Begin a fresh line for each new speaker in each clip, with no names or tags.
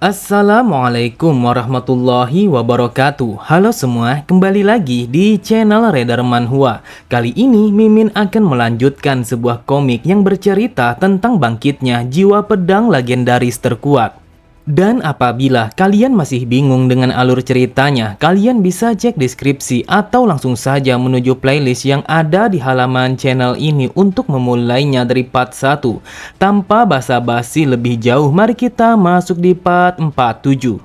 Assalamualaikum warahmatullahi wabarakatuh. Halo semua, kembali lagi di channel Redar Manhwa. Kali ini Mimin akan melanjutkan sebuah komik yang bercerita tentang bangkitnya jiwa pedang legendaris terkuat. Dan apabila kalian masih bingung dengan alur ceritanya, kalian bisa cek deskripsi atau langsung saja menuju playlist yang ada di halaman channel ini untuk memulainya dari part 1. Tanpa basa-basi lebih jauh, mari kita masuk di part 47.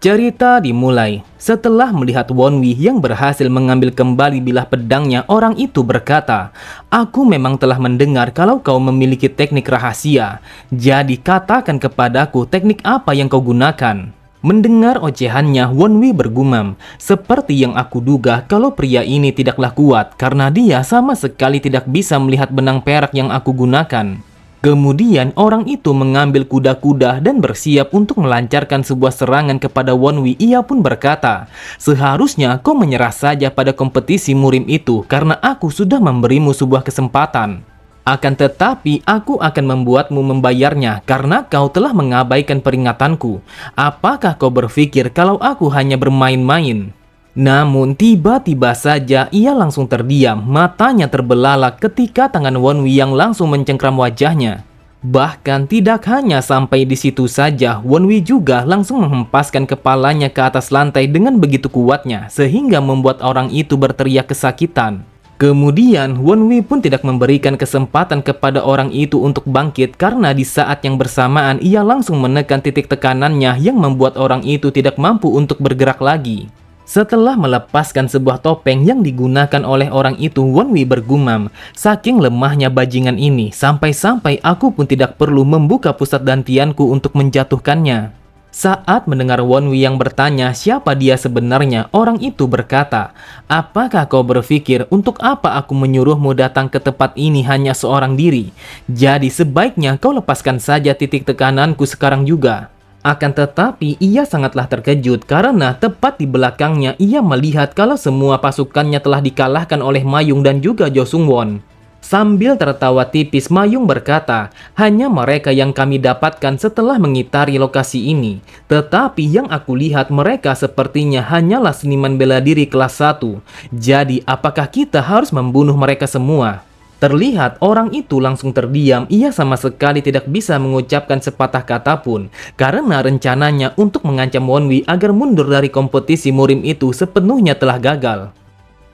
Cerita dimulai. Setelah melihat Wonwi yang berhasil mengambil kembali bilah pedangnya, orang itu berkata, "Aku memang telah mendengar kalau kau memiliki teknik rahasia. Jadi katakan kepadaku teknik apa yang kau gunakan." Mendengar ocehannya, Wonwi bergumam, "Seperti yang aku duga kalau pria ini tidaklah kuat karena dia sama sekali tidak bisa melihat benang perak yang aku gunakan." Kemudian orang itu mengambil kuda-kuda dan bersiap untuk melancarkan sebuah serangan kepada Wonwi. Ia pun berkata, "Seharusnya kau menyerah saja pada kompetisi murim itu karena aku sudah memberimu sebuah kesempatan. Akan tetapi aku akan membuatmu membayarnya karena kau telah mengabaikan peringatanku. Apakah kau berpikir kalau aku hanya bermain-main?" Namun tiba-tiba saja ia langsung terdiam, matanya terbelalak ketika tangan Wonwi yang langsung mencengkram wajahnya. Bahkan tidak hanya sampai di situ saja, Wonwi juga langsung menghempaskan kepalanya ke atas lantai dengan begitu kuatnya sehingga membuat orang itu berteriak kesakitan. Kemudian Wonwi pun tidak memberikan kesempatan kepada orang itu untuk bangkit karena di saat yang bersamaan ia langsung menekan titik tekanannya yang membuat orang itu tidak mampu untuk bergerak lagi. Setelah melepaskan sebuah topeng yang digunakan oleh orang itu, Wonwi bergumam, "Saking lemahnya bajingan ini, sampai-sampai aku pun tidak perlu membuka pusat dantianku untuk menjatuhkannya." Saat mendengar Wonwi yang bertanya siapa dia sebenarnya, orang itu berkata, "Apakah kau berpikir untuk apa aku menyuruhmu datang ke tempat ini hanya seorang diri? Jadi sebaiknya kau lepaskan saja titik tekananku sekarang juga." Akan tetapi ia sangatlah terkejut karena tepat di belakangnya ia melihat kalau semua pasukannya telah dikalahkan oleh Mayung dan juga Jo Sungwon. Sambil tertawa tipis, Mayung berkata, "Hanya mereka yang kami dapatkan setelah mengitari lokasi ini. Tetapi yang aku lihat mereka sepertinya hanyalah seniman bela diri kelas 1. Jadi apakah kita harus membunuh mereka semua?" Terlihat orang itu langsung terdiam, ia sama sekali tidak bisa mengucapkan sepatah kata pun, karena rencananya untuk mengancam Wonwi agar mundur dari kompetisi murim itu sepenuhnya telah gagal.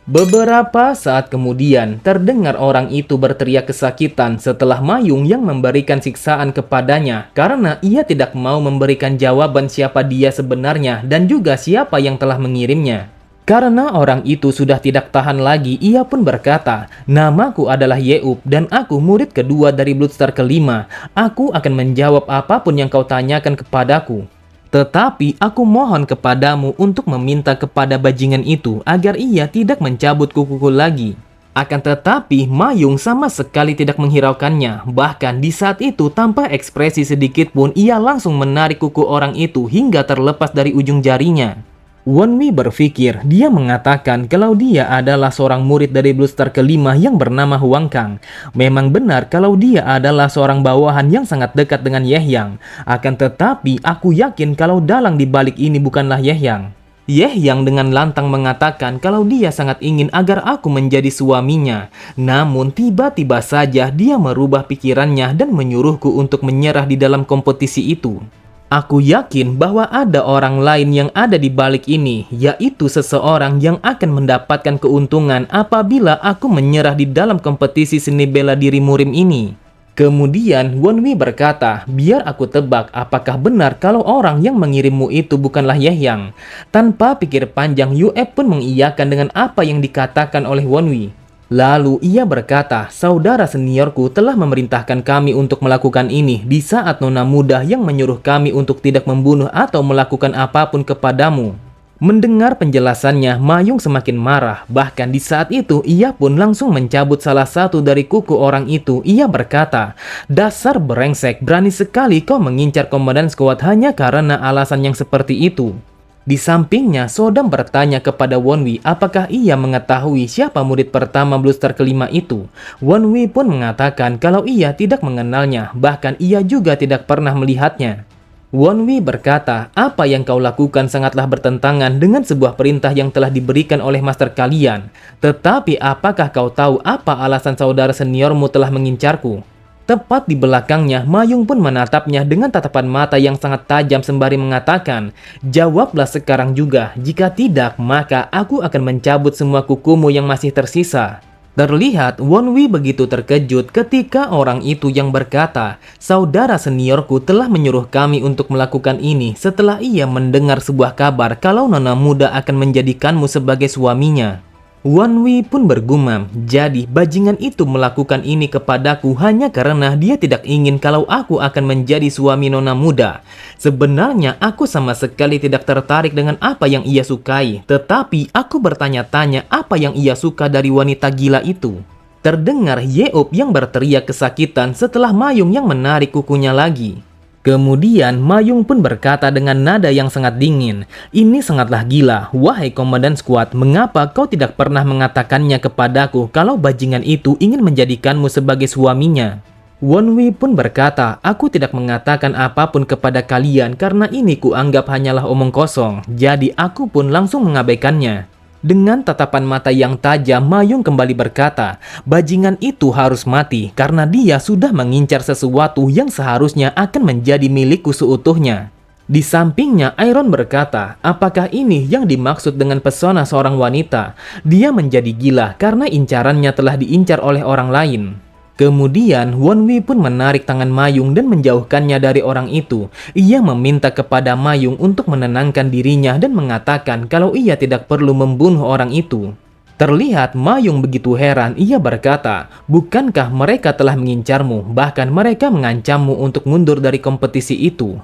Beberapa saat kemudian, terdengar orang itu berteriak kesakitan setelah Mayung yang memberikan siksaan kepadanya, karena ia tidak mau memberikan jawaban siapa dia sebenarnya dan juga siapa yang telah mengirimnya. Karena orang itu sudah tidak tahan lagi, ia pun berkata, "Namaku adalah Yeup dan aku murid kedua dari Bloodstar kelima. Aku akan menjawab apapun yang kau tanyakan kepadaku. Tetapi aku mohon kepadamu untuk meminta kepada bajingan itu agar ia tidak mencabut kukuku lagi." Akan tetapi Mayung sama sekali tidak menghiraukannya. Bahkan di saat itu tanpa ekspresi sedikit pun ia langsung menarik kuku orang itu hingga terlepas dari ujung jarinya. Wonwi berpikir, dia mengatakan kalau dia adalah seorang murid dari Bloodstar kelima yang bernama Huang Kang. Memang benar kalau dia adalah seorang bawahan yang sangat dekat dengan Yehyang. Akan tetapi aku yakin kalau dalang di balik ini bukanlah Yehyang. Yehyang dengan lantang mengatakan kalau dia sangat ingin agar aku menjadi suaminya. Namun tiba-tiba saja dia merubah pikirannya dan menyuruhku untuk menyerah di dalam kompetisi itu. Aku yakin bahwa ada orang lain yang ada di balik ini, yaitu seseorang yang akan mendapatkan keuntungan apabila aku menyerah di dalam kompetisi seni bela diri murim ini. Kemudian Wonwi berkata, "Biar aku tebak apakah benar kalau orang yang mengirimmu itu bukanlah Yehyang." Tanpa pikir panjang, Yue pun mengiyakan dengan apa yang dikatakan oleh Wonwi. Lalu ia berkata, "Saudara seniorku telah memerintahkan kami untuk melakukan ini di saat nona muda yang menyuruh kami untuk tidak membunuh atau melakukan apapun kepadamu." Mendengar penjelasannya, Mayung semakin marah. Bahkan di saat itu ia pun langsung mencabut salah satu dari kuku orang itu. Ia berkata, "Dasar brengsek, berani sekali kau mengincar komandan skuad hanya karena alasan yang seperti itu." Di sampingnya, Sodam bertanya kepada Wonwi apakah ia mengetahui siapa murid pertama Bloodstar kelima itu. Wonwi pun mengatakan kalau ia tidak mengenalnya, bahkan ia juga tidak pernah melihatnya. Wonwi berkata, apa yang kau lakukan sangatlah bertentangan dengan sebuah perintah yang telah diberikan oleh master kalian. Tetapi apakah kau tahu apa alasan saudara seniormu telah mengincarku? Tepat di belakangnya, Mayung pun menatapnya dengan tatapan mata yang sangat tajam sembari mengatakan, jawablah sekarang juga, jika tidak maka aku akan mencabut semua kukumu yang masih tersisa. Terlihat Wonwi begitu terkejut ketika orang itu yang berkata, saudara seniorku telah menyuruh kami untuk melakukan ini setelah ia mendengar sebuah kabar kalau nona muda akan menjadikanmu sebagai suaminya. Wonwi pun bergumam, jadi bajingan itu melakukan ini kepadaku hanya karena dia tidak ingin kalau aku akan menjadi suami nona muda. Sebenarnya aku sama sekali tidak tertarik dengan apa yang ia sukai, tetapi aku bertanya-tanya apa yang ia suka dari wanita gila itu. Terdengar Yeop yang berteriak kesakitan setelah Mayung yang menarik kukunya lagi. Kemudian Mayung pun berkata dengan nada yang sangat dingin, ini sangatlah gila, wahai komandan skuad, mengapa kau tidak pernah mengatakannya kepadaku kalau bajingan itu ingin menjadikanmu sebagai suaminya? Wonwi pun berkata, aku tidak mengatakan apapun kepada kalian karena ini kuanggap hanyalah omong kosong, jadi aku pun langsung mengabaikannya. Dengan tatapan mata yang tajam, Mayung kembali berkata, bajingan itu harus mati karena dia sudah mengincar sesuatu yang seharusnya akan menjadi milikku seutuhnya. Di sampingnya, Iron berkata, apakah ini yang dimaksud dengan pesona seorang wanita? Dia menjadi gila karena incarannya telah diincar oleh orang lain. Kemudian Wonwi pun menarik tangan Mayung dan menjauhkannya dari orang itu. Ia meminta kepada Mayung untuk menenangkan dirinya dan mengatakan kalau ia tidak perlu membunuh orang itu. Terlihat Mayung begitu heran, ia berkata, bukankah mereka telah mengincarmu, bahkan mereka mengancammu untuk mundur dari kompetisi itu.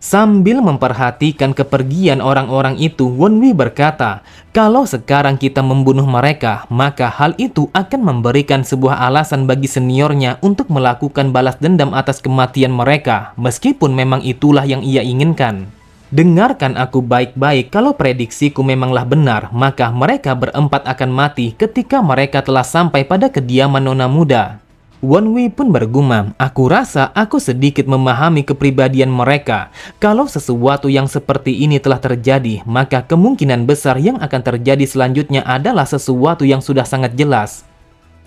Sambil memperhatikan kepergian orang-orang itu, Wonwi berkata, kalau sekarang kita membunuh mereka, maka hal itu akan memberikan sebuah alasan bagi seniornya untuk melakukan balas dendam atas kematian mereka, meskipun memang itulah yang ia inginkan. Dengarkan aku baik-baik, kalau prediksiku memanglah benar, maka mereka berempat akan mati ketika mereka telah sampai pada kediaman nona muda. Wonwi pun bergumam, aku rasa aku sedikit memahami kepribadian mereka. Kalau sesuatu yang seperti ini telah terjadi, maka kemungkinan besar yang akan terjadi selanjutnya adalah sesuatu yang sudah sangat jelas.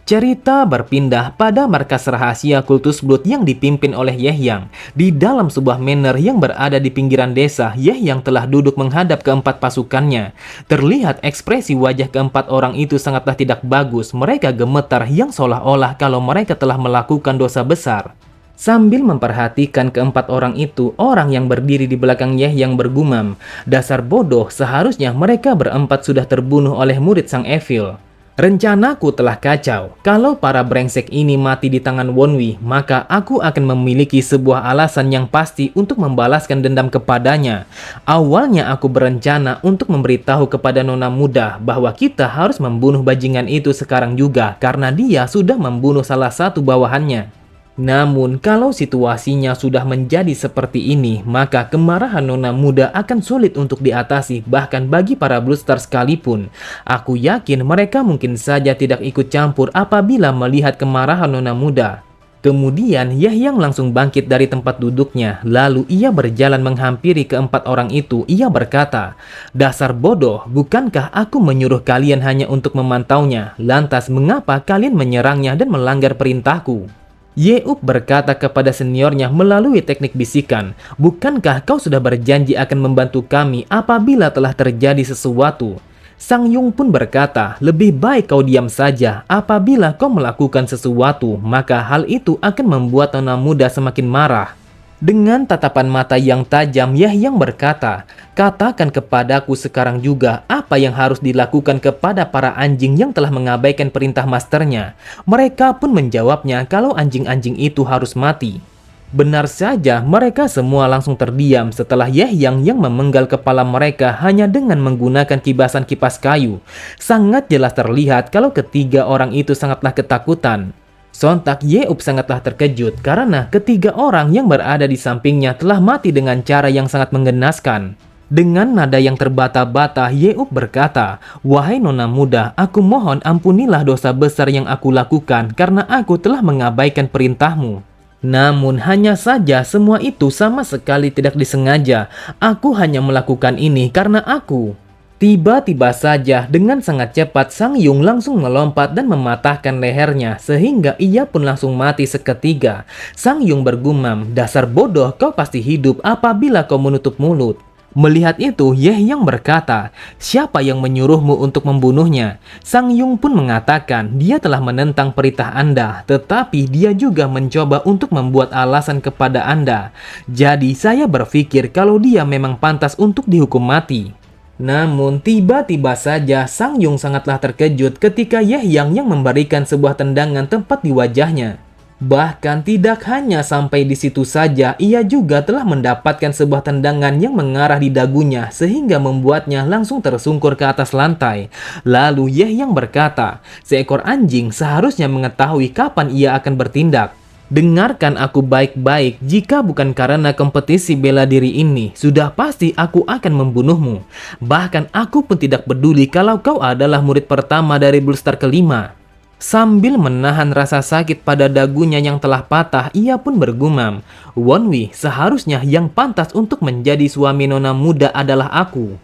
Cerita berpindah pada markas rahasia Kultus Blood yang dipimpin oleh Yehyang. Di dalam sebuah manor yang berada di pinggiran desa, Yehyang telah duduk menghadap keempat pasukannya. Terlihat ekspresi wajah keempat orang itu sangatlah tidak bagus. Mereka gemetar yang seolah-olah kalau mereka telah melakukan dosa besar. Sambil memperhatikan keempat orang itu, orang yang berdiri di belakang Yehyang bergumam, dasar bodoh, seharusnya mereka berempat sudah terbunuh oleh murid Sang Evil. Rencanaku telah kacau. Kalau para brengsek ini mati di tangan Wonwi, maka aku akan memiliki sebuah alasan yang pasti untuk membalaskan dendam kepadanya. Awalnya aku berencana untuk memberitahu kepada nona muda bahwa kita harus membunuh bajingan itu sekarang juga karena dia sudah membunuh salah satu bawahannya. Namun, kalau situasinya sudah menjadi seperti ini, maka kemarahan nona muda akan sulit untuk diatasi, bahkan bagi para Blue Star sekalipun. Aku yakin mereka mungkin saja tidak ikut campur apabila melihat kemarahan nona muda. Kemudian, Yehyang langsung bangkit dari tempat duduknya, lalu ia berjalan menghampiri keempat orang itu. Ia berkata, dasar bodoh, bukankah aku menyuruh kalian hanya untuk memantaunya? Lantas, mengapa kalian menyerangnya dan melanggar perintahku? Yeop berkata kepada seniornya melalui teknik bisikan, bukankah kau sudah berjanji akan membantu kami apabila telah terjadi sesuatu? Sang Yung pun berkata, lebih baik kau diam saja. Apabila kau melakukan sesuatu, maka hal itu akan membuat nona muda semakin marah. Dengan tatapan mata yang tajam, Yehyang berkata, katakan kepadaku sekarang juga apa yang harus dilakukan kepada para anjing yang telah mengabaikan perintah masternya. Mereka pun menjawabnya kalau anjing-anjing itu harus mati. Benar saja, mereka semua langsung terdiam setelah Yehyang yang memenggal kepala mereka hanya dengan menggunakan kibasan kipas kayu. Sangat jelas terlihat kalau ketiga orang itu sangatlah ketakutan. Sontak Yeop sangatlah terkejut karena ketiga orang yang berada di sampingnya telah mati dengan cara yang sangat menggenaskan. Dengan nada yang terbata-bata, Yeop berkata, wahai nona muda, aku mohon ampunilah dosa besar yang aku lakukan karena aku telah mengabaikan perintahmu. Namun hanya saja semua itu sama sekali tidak disengaja. Aku hanya melakukan ini karena aku. Tiba-tiba saja dengan sangat cepat Sang Yung langsung melompat dan mematahkan lehernya sehingga ia pun langsung mati seketika. Sang Yung bergumam, "Dasar bodoh, kau pasti hidup apabila kau menutup mulut." Melihat itu, Yang berkata, "Siapa yang menyuruhmu untuk membunuhnya?" Sang Yung pun mengatakan, "Dia telah menentang perintah Anda, tetapi dia juga mencoba untuk membuat alasan kepada Anda. Jadi saya berpikir kalau dia memang pantas untuk dihukum mati." Namun tiba-tiba saja Sang Yung sangatlah terkejut ketika Yang memberikan sebuah tendangan tepat di wajahnya. Bahkan tidak hanya sampai di situ saja, ia juga telah mendapatkan sebuah tendangan yang mengarah di dagunya sehingga membuatnya langsung tersungkur ke atas lantai. Lalu Yang berkata, "Seekor anjing seharusnya mengetahui kapan ia akan bertindak. Dengarkan aku baik-baik, jika bukan karena kompetisi bela diri ini, sudah pasti aku akan membunuhmu. Bahkan aku pun tidak peduli kalau kau adalah murid pertama dari Blue Star kelima." Sambil menahan rasa sakit pada dagunya yang telah patah, ia pun bergumam, "Wonwi, seharusnya yang pantas untuk menjadi suami nona muda adalah aku."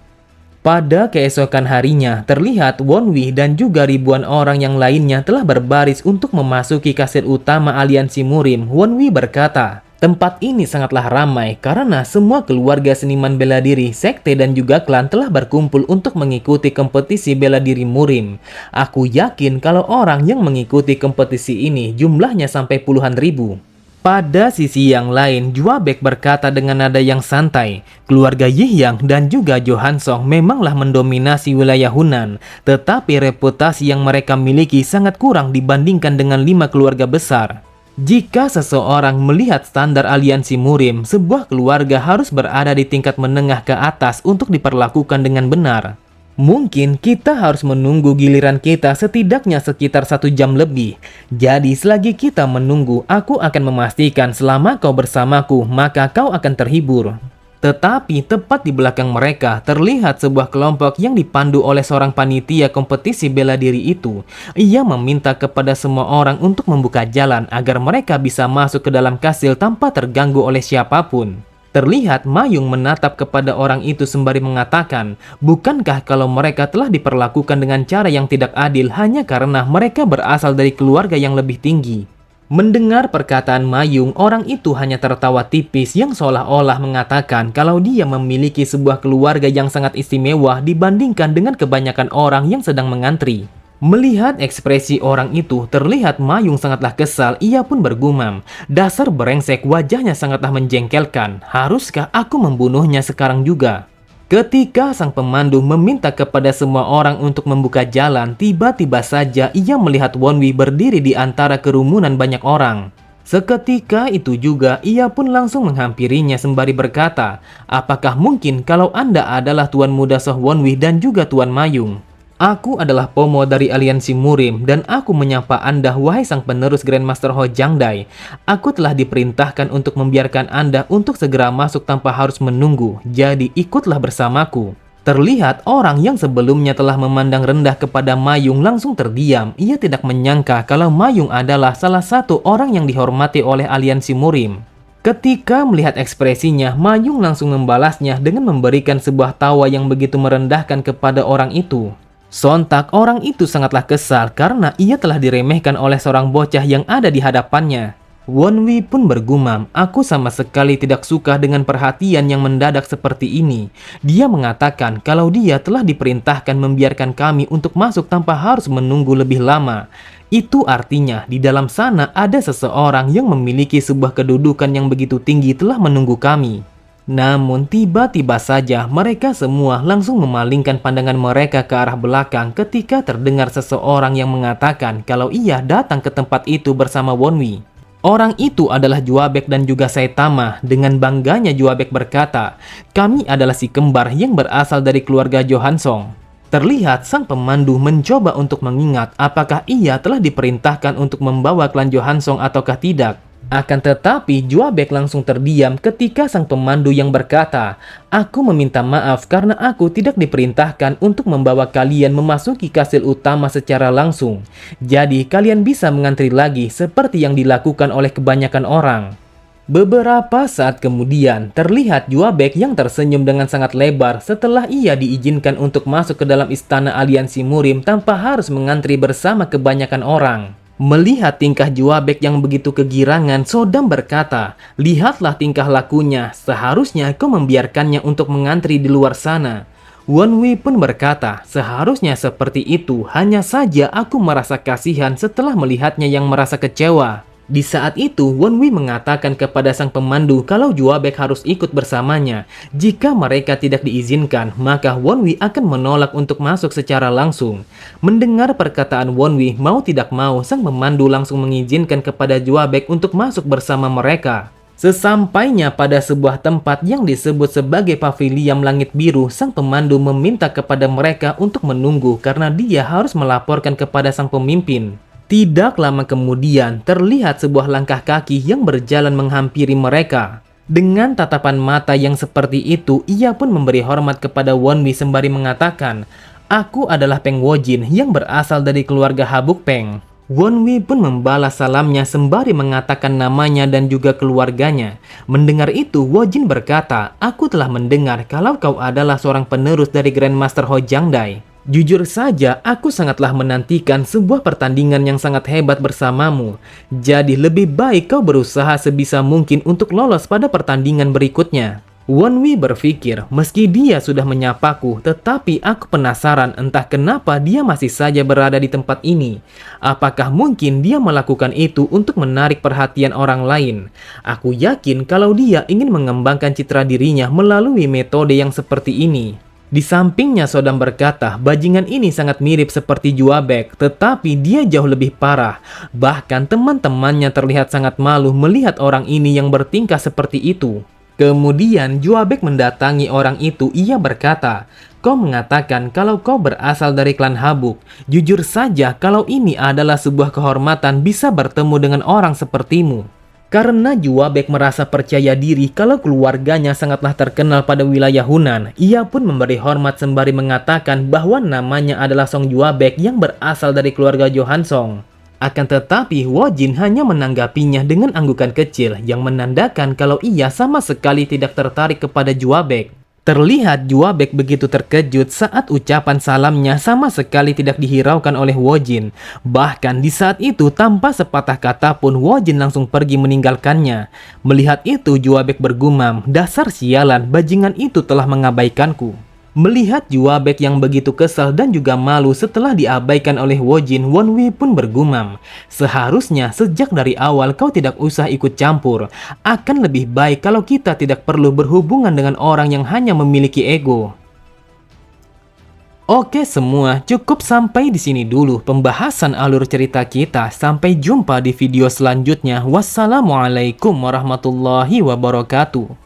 Pada keesokan harinya, terlihat Wonwi dan juga ribuan orang yang lainnya telah berbaris untuk memasuki kastil utama aliansi Murim. Wonwi berkata, "Tempat ini sangatlah ramai karena semua keluarga seniman bela diri, sekte dan juga klan telah berkumpul untuk mengikuti kompetisi bela diri Murim. Aku yakin kalau orang yang mengikuti kompetisi ini jumlahnya sampai puluhan ribu." Pada sisi yang lain, Juabek berkata dengan nada yang santai, "Keluarga Yiyang dan juga Johansong memanglah mendominasi wilayah Hunan, tetapi reputasi yang mereka miliki sangat kurang dibandingkan dengan 5 keluarga besar. Jika seseorang melihat standar aliansi Murim, sebuah keluarga harus berada di tingkat menengah ke atas untuk diperlakukan dengan benar. Mungkin kita harus menunggu giliran kita setidaknya sekitar 1 jam lebih. Jadi selagi kita menunggu, aku akan memastikan selama kau bersamaku, maka kau akan terhibur." Tetapi tepat di belakang mereka terlihat sebuah kelompok yang dipandu oleh seorang panitia kompetisi bela diri itu. Ia meminta kepada semua orang untuk membuka jalan agar mereka bisa masuk ke dalam kastil tanpa terganggu oleh siapapun. Terlihat Mayung menatap kepada orang itu sembari mengatakan, "Bukankah kalau mereka telah diperlakukan dengan cara yang tidak adil hanya karena mereka berasal dari keluarga yang lebih tinggi?" Mendengar perkataan Mayung, orang itu hanya tertawa tipis yang seolah-olah mengatakan kalau dia memiliki sebuah keluarga yang sangat istimewa dibandingkan dengan kebanyakan orang yang sedang mengantri. Melihat ekspresi orang itu, terlihat Mayung sangatlah kesal. Ia pun bergumam, "Dasar brengsek, wajahnya sangatlah menjengkelkan. Haruskah aku membunuhnya sekarang juga?" Ketika sang pemandu meminta kepada semua orang untuk membuka jalan, tiba-tiba saja ia melihat Wonwi berdiri di antara kerumunan banyak orang. Seketika itu juga ia pun langsung menghampirinya sembari berkata, "Apakah mungkin kalau Anda adalah Tuan Muda Soh Wonwi dan juga Tuan Mayung? Aku adalah Pomo dari aliansi Murim dan aku menyapa Anda wahai sang penerus Grandmaster Ho Jangdai. Aku telah diperintahkan untuk membiarkan Anda untuk segera masuk tanpa harus menunggu, jadi ikutlah bersamaku." Terlihat orang yang sebelumnya telah memandang rendah kepada Mayung langsung terdiam. Ia tidak menyangka kalau Mayung adalah salah satu orang yang dihormati oleh aliansi Murim. Ketika melihat ekspresinya, Mayung langsung membalasnya dengan memberikan sebuah tawa yang begitu merendahkan kepada orang itu. Sontak orang itu sangatlah kesal karena ia telah diremehkan oleh seorang bocah yang ada di hadapannya. Wonwi pun bergumam, "Aku sama sekali tidak suka dengan perhatian yang mendadak seperti ini." Dia mengatakan kalau dia telah diperintahkan membiarkan kami untuk masuk tanpa harus menunggu lebih lama. Itu artinya di dalam sana ada seseorang yang memiliki sebuah kedudukan yang begitu tinggi telah menunggu kami. Namun tiba-tiba saja mereka semua langsung memalingkan pandangan mereka ke arah belakang ketika terdengar seseorang yang mengatakan kalau ia datang ke tempat itu bersama Wonwi. Orang itu adalah Juabek dan juga Saitama. Dengan bangganya Juabek berkata, "Kami adalah si kembar yang berasal dari keluarga Johansong." Terlihat sang pemandu mencoba untuk mengingat apakah ia telah diperintahkan untuk membawa klan Johansong ataukah tidak. Akan tetapi, Juabek langsung terdiam ketika sang pemandu yang berkata, "Aku meminta maaf karena aku tidak diperintahkan untuk membawa kalian memasuki kastil utama secara langsung. Jadi, kalian bisa mengantri lagi seperti yang dilakukan oleh kebanyakan orang." Beberapa saat kemudian, terlihat Juabek yang tersenyum dengan sangat lebar setelah ia diizinkan untuk masuk ke dalam istana aliansi Murim tanpa harus mengantri bersama kebanyakan orang. Melihat tingkah Juabek yang begitu kegirangan, Sodam berkata, "Lihatlah tingkah lakunya, seharusnya kau membiarkannya untuk mengantri di luar sana." Wonwi pun berkata, "Seharusnya seperti itu, hanya saja aku merasa kasihan setelah melihatnya yang merasa kecewa." Di saat itu, Wonwi mengatakan kepada sang pemandu kalau Juabek harus ikut bersamanya. Jika mereka tidak diizinkan, maka Wonwi akan menolak untuk masuk secara langsung. Mendengar perkataan Wonwi, mau tidak mau, sang pemandu langsung mengizinkan kepada Juabek untuk masuk bersama mereka. Sesampainya pada sebuah tempat yang disebut sebagai Pavilion Langit Biru, sang pemandu meminta kepada mereka untuk menunggu karena dia harus melaporkan kepada sang pemimpin. Tidak lama kemudian, terlihat sebuah langkah kaki yang berjalan menghampiri mereka. Dengan tatapan mata yang seperti itu, ia pun memberi hormat kepada Wonwi sembari mengatakan, "Aku adalah Peng Wojin yang berasal dari keluarga Habuk Peng." Wonwi pun membalas salamnya sembari mengatakan namanya dan juga keluarganya. Mendengar itu, Wojin berkata, "Aku telah mendengar kalau kau adalah seorang penerus dari Grandmaster Hojangdai. Jujur saja, aku sangatlah menantikan sebuah pertandingan yang sangat hebat bersamamu. Jadi lebih baik kau berusaha sebisa mungkin untuk lolos pada pertandingan berikutnya." Wonwi berpikir, meski dia sudah menyapaku, tetapi aku penasaran entah kenapa dia masih saja berada di tempat ini. Apakah mungkin dia melakukan itu untuk menarik perhatian orang lain? Aku yakin kalau dia ingin mengembangkan citra dirinya melalui metode yang seperti ini. Di sampingnya, Sodam berkata, bajingan ini sangat mirip seperti Juabek, tetapi dia jauh lebih parah. Bahkan teman-temannya terlihat sangat malu melihat orang ini yang bertingkah seperti itu. Kemudian Juabek mendatangi orang itu. Ia berkata, "Kau mengatakan kalau kau berasal dari klan Habuk. Jujur saja kalau ini adalah sebuah kehormatan bisa bertemu dengan orang sepertimu." Karena Juabek merasa percaya diri kalau keluarganya sangatlah terkenal pada wilayah Hunan, ia pun memberi hormat sembari mengatakan bahwa namanya adalah Song Juabek yang berasal dari keluarga Johansong. Akan tetapi, Wojin hanya menanggapinya dengan anggukan kecil yang menandakan kalau ia sama sekali tidak tertarik kepada Juabek. Terlihat Juabek begitu terkejut saat ucapan salamnya sama sekali tidak dihiraukan oleh Wojin. Bahkan di saat itu tanpa sepatah kata pun Wojin langsung pergi meninggalkannya. Melihat itu Juabek bergumam, "Dasar sialan, bajingan itu telah mengabaikanku." Melihat Juabek yang begitu kesal dan juga malu setelah diabaikan oleh Wojin, Wonwi pun bergumam, "Seharusnya sejak dari awal kau tidak usah ikut campur. Akan lebih baik kalau kita tidak perlu berhubungan dengan orang yang hanya memiliki ego." Oke semua, cukup sampai di sini dulu pembahasan alur cerita kita. Sampai jumpa di video selanjutnya. Wassalamualaikum warahmatullahi wabarakatuh.